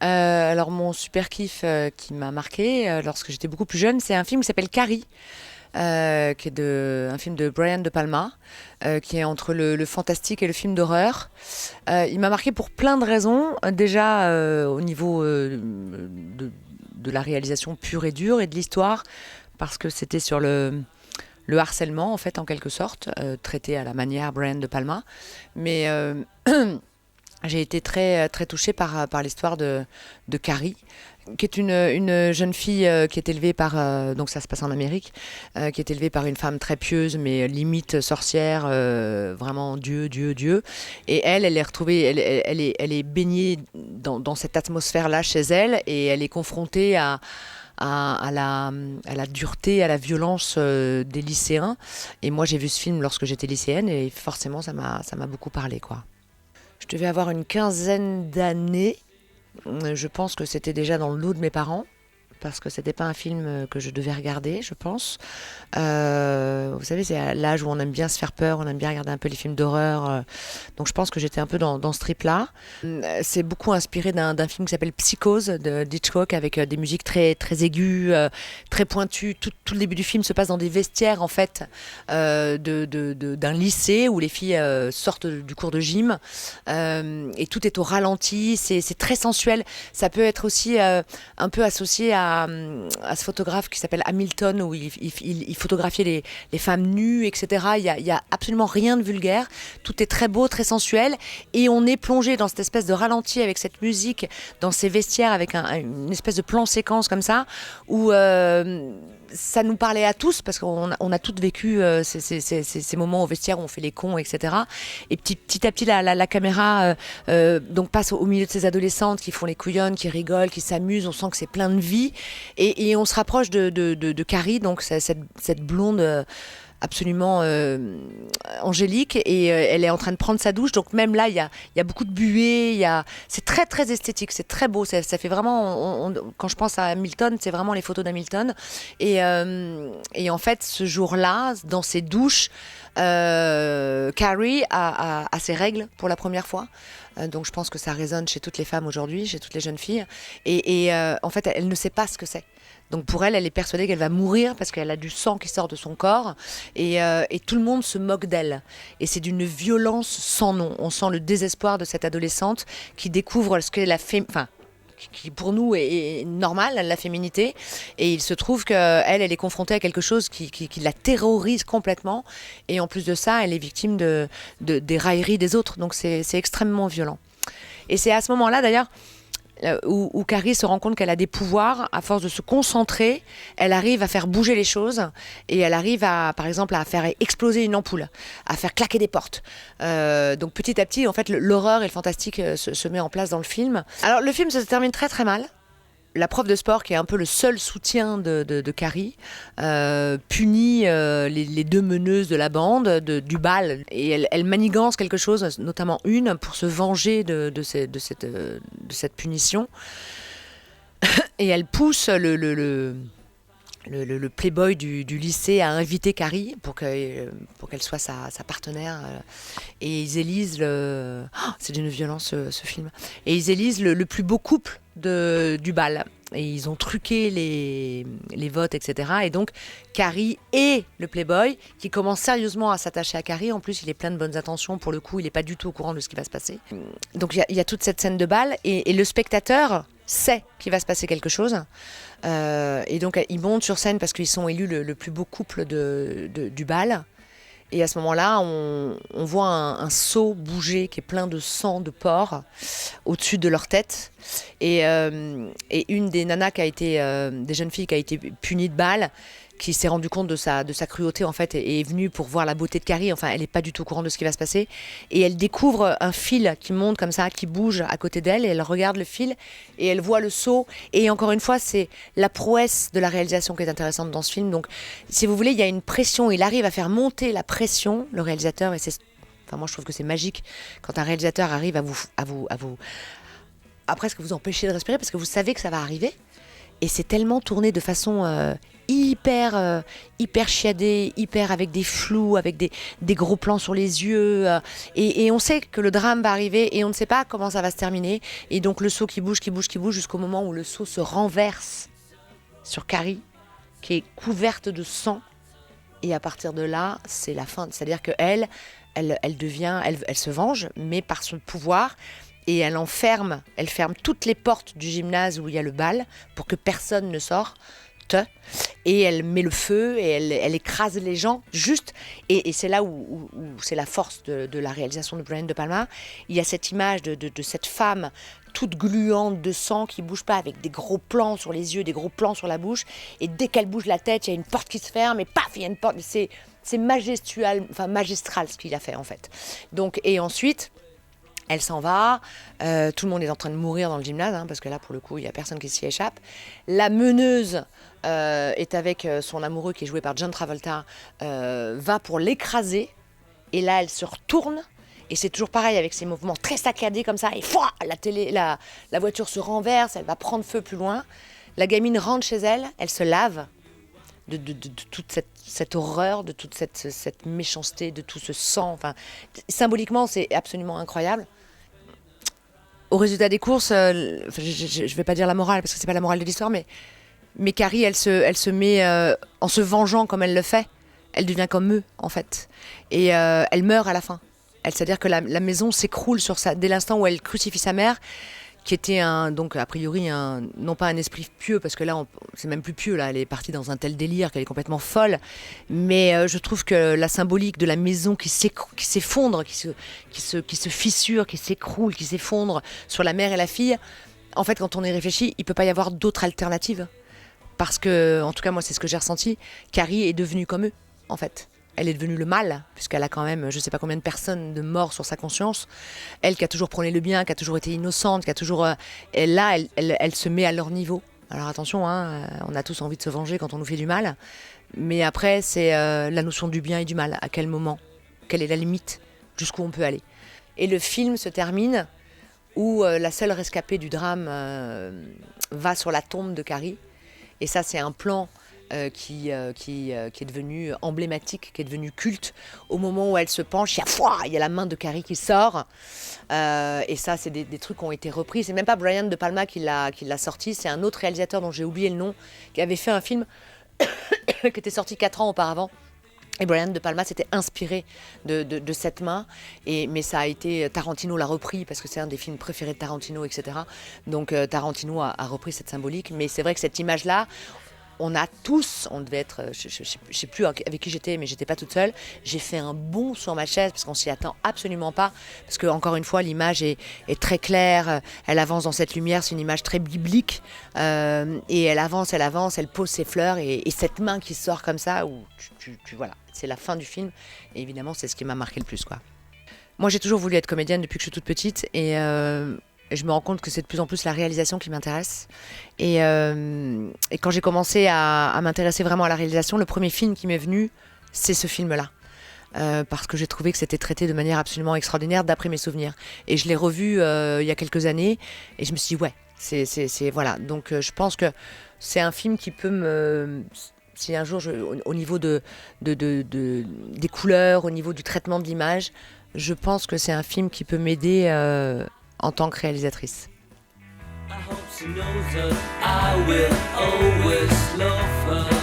Alors mon super kiff qui m'a marqué lorsque j'étais beaucoup plus jeune, c'est un film qui s'appelle Carrie, qui est un film de Brian De Palma, qui est entre le fantastique et le film d'horreur. Il m'a marqué pour plein de raisons. Déjà au niveau de la réalisation pure et dure et de l'histoire, parce que c'était sur le harcèlement en fait en quelque sorte, traité à la manière Brian De Palma. Mais j'ai été très touchée par l'histoire de Carrie, qui est une jeune fille qui est élevée par, donc ça se passe en Amérique, qui est élevée par une femme très pieuse, mais limite sorcière, vraiment Dieu, Dieu, Dieu. Et elle est retrouvée, elle est baignée dans cette atmosphère-là chez elle, et elle est confrontée à la dureté, à la violence des lycéens. Et moi, j'ai vu ce film lorsque j'étais lycéenne, et forcément, ça m'a beaucoup parlé, quoi. Je devais avoir une quinzaine d'années. Je pense que c'était déjà dans le lot de mes parents, parce que c'était pas un film que je devais regarder, je pense. Vous savez, c'est à l'âge où on aime bien se faire peur, on aime bien regarder un peu les films d'horreur. Donc je pense que j'étais un peu dans ce trip-là. C'est beaucoup inspiré d'un film qui s'appelle Psychose d'Hitchcock, avec des musiques très aiguës, très pointues. Tout le début du film se passe dans des vestiaires, en fait, d'un lycée où les filles sortent du cours de gym. Et tout est au ralenti, c'est très sensuel. Ça peut être aussi un peu associé à ce photographe qui s'appelle Hamilton, où il photographiait les femmes nues, etc. Il y a absolument rien de vulgaire. Tout est très beau, très sensuel. Et on est plongé dans cette espèce de ralenti avec cette musique, dans ces vestiaires, avec une espèce de plan séquence comme ça, où ça nous parlait à tous, parce qu'on a toutes vécu ces moments au vestiaire où on fait les cons, etc. Et petit à petit, la caméra donc passe au milieu de ces adolescentes qui font les couillonnes, qui rigolent, qui s'amusent. On sent que c'est plein de vie. Et on se rapproche de Carrie, donc cette blonde absolument angélique, et elle est en train de prendre sa douche, donc même là il y a beaucoup de buée, c'est très esthétique, c'est très beau, ça fait vraiment, quand je pense à Hamilton, c'est vraiment les photos d'Hamilton. Et en fait, ce jour-là, dans ses douches, Carrie a ses règles pour la première fois. Donc je pense que ça résonne chez toutes les femmes aujourd'hui, chez toutes les jeunes filles. Et en fait, elle ne sait pas ce que c'est. Donc pour elle, elle est persuadée qu'elle va mourir parce qu'elle a du sang qui sort de son corps. Et tout le monde se moque d'elle. Et c'est d'une violence sans nom. On sent le désespoir de cette adolescente qui découvre ce qu'est enfin, qui pour nous est normale, la féminité. Et il se trouve qu'elle est confrontée à quelque chose qui la terrorise complètement. Et en plus de ça, elle est victime des railleries des autres. Donc c'est extrêmement violent. Et c'est à ce moment-là, d'ailleurs, où Carrie se rend compte qu'elle a des pouvoirs. À force de se concentrer, elle arrive à faire bouger les choses, et elle arrive par exemple, à faire exploser une ampoule, à faire claquer des portes. Donc petit à petit, en fait, l'horreur et le fantastique se met en place dans le film. Alors le film se termine très mal. La prof de sport, qui est un peu le seul soutien de Carrie, punit les deux meneuses de la bande du bal. Et elle manigance quelque chose, notamment une, pour se venger de cette punition. Et elle pousse le playboy du lycée à inviter Carrie pour qu'elle soit sa partenaire. Et ils élisent c'est d'une violence, ce film. Et ils élisent le plus beau couple du bal. Et ils ont truqué les votes, etc. Et donc, Carrie et le playboy, qui commence sérieusement à s'attacher à Carrie. En plus, il est plein de bonnes intentions. Pour le coup, il n'est pas du tout au courant de ce qui va se passer. Donc, il y a toute cette scène de bal. Et le spectateur sait qu'il va se passer quelque chose. Et donc, ils montent sur scène parce qu'ils sont élus le plus beau couple du bal. Et à ce moment-là, on voit un seau bouger qui est plein de sang de porc au-dessus de leur tête. Et une des nanas des jeunes filles qui a été punie de balle, qui s'est rendue compte de sa cruauté, en fait, est venue pour voir la beauté de Carrie. Enfin, elle n'est pas du tout au courant de ce qui va se passer. Et elle découvre un fil qui monte comme ça, qui bouge à côté d'elle. Et elle regarde le fil et elle voit le seau. Et encore une fois, c'est la prouesse de la réalisation qui est intéressante dans ce film. Donc, si vous voulez, il y a une pression. Il arrive à faire monter la pression, le réalisateur. Et enfin, moi, je trouve que c'est magique quand un réalisateur arrive à presque vous empêcher de respirer, parce que vous savez que ça va arriver. Et c'est tellement tourné de façon hyper chiadé, hyper avec des flous, avec des gros plans sur les yeux. Et on sait que le drame va arriver et on ne sait pas comment ça va se terminer. Et donc le seau qui bouge jusqu'au moment où le seau se renverse sur Carrie, qui est couverte de sang. Et à partir de là, c'est la fin. C'est-à-dire qu'elle elle se venge, mais par son pouvoir. Et elle ferme toutes les portes du gymnase où il y a le bal pour que personne ne sorte. Et elle met le feu et elle écrase les gens juste. Et c'est là où c'est la force de la réalisation de Brian De Palma. Il y a cette image de cette femme toute gluante de sang qui bouge pas, avec des gros plans sur les yeux, des gros plans sur la bouche. Et dès qu'elle bouge la tête, il y a une porte qui se ferme et paf, il y a une porte. C'est magistral ce qu'il a fait en fait. Donc, et ensuite, elle s'en va, tout le monde est en train de mourir dans le gymnase, parce que là, pour le coup, il n'y a personne qui s'y échappe. La meneuse est avec son amoureux, qui est joué par John Travolta, va pour l'écraser. Et là, elle se retourne. Et c'est toujours pareil, avec ces mouvements très saccadés comme ça. Et fouah, la voiture se renverse, elle va prendre feu plus loin. La gamine rentre chez elle, elle se lave de toute cette horreur, de toute cette méchanceté, de tout ce sang. Enfin, symboliquement, c'est absolument incroyable. Au résultat des courses, je ne vais pas dire la morale, parce que c'est pas la morale de l'histoire, mais Carrie, elle se met, en se vengeant comme elle le fait, elle devient comme eux, en fait. Et elle meurt à la fin. C'est-à-dire que la maison s'écroule sur ça, dès l'instant où elle crucifie sa mère, qui était donc a priori non pas un esprit pieux, parce que là c'est même plus pieux, là elle est partie dans un tel délire qu'elle est complètement folle, mais je trouve que la symbolique de la maison qui s'effondre, qui se fissure, qui s'écroule, qui s'effondre sur la mère et la fille, en fait quand on y réfléchit, il peut pas y avoir d'autre alternative, parce que en tout cas moi c'est ce que j'ai ressenti, Carrie est devenue comme eux en fait. Elle est devenue le mal, puisqu'elle a quand même, je ne sais pas combien de personnes de morts sur sa conscience. Elle qui a toujours prôné le bien, qui a toujours été innocente, qui a toujours... elle se met à leur niveau. Alors attention, on a tous envie de se venger quand on nous fait du mal. Mais après, c'est la notion du bien et du mal. À quel moment ? Quelle est la limite ? Jusqu'où on peut aller ? Et le film se termine où la seule rescapée du drame va sur la tombe de Carrie. Et ça, c'est un plan... qui est devenu emblématique, qui est devenu culte. Au moment où elle se penche, il y a la main de Carrie qui sort. Et ça, c'est des trucs qui ont été repris. C'est même pas Brian De Palma qui l'a sorti, c'est un autre réalisateur dont j'ai oublié le nom, qui avait fait un film qui était sorti 4 ans auparavant. Et Brian De Palma s'était inspiré de cette main, mais ça a été, Tarantino l'a repris parce que c'est un des films préférés de Tarantino, etc. Donc Tarantino a repris cette symbolique, mais c'est vrai que cette image-là, on devait être, je sais plus avec qui j'étais, mais j'étais pas toute seule. J'ai fait un bond sur ma chaise parce qu'on s'y attend absolument pas. Parce que encore une fois, l'image est très claire. Elle avance dans cette lumière, c'est une image très biblique. Et elle avance, elle pose ses fleurs et cette main qui sort comme ça, où voilà, c'est la fin du film. Et évidemment, c'est ce qui m'a marqué le plus, quoi. Moi, j'ai toujours voulu être comédienne depuis que je suis toute petite et je me rends compte que c'est de plus en plus la réalisation qui m'intéresse. Et quand j'ai commencé à m'intéresser vraiment à la réalisation, le premier film qui m'est venu, c'est ce film-là. Parce que j'ai trouvé que c'était traité de manière absolument extraordinaire d'après mes souvenirs. Et je l'ai revu il y a quelques années et je me suis dit, ouais, c'est voilà. Donc je pense que c'est un film qui peut me... Si un jour, au niveau des couleurs, au niveau du traitement de l'image, je pense que c'est un film qui peut m'aider en tant que réalisatrice. I hope she knows that I will always love her.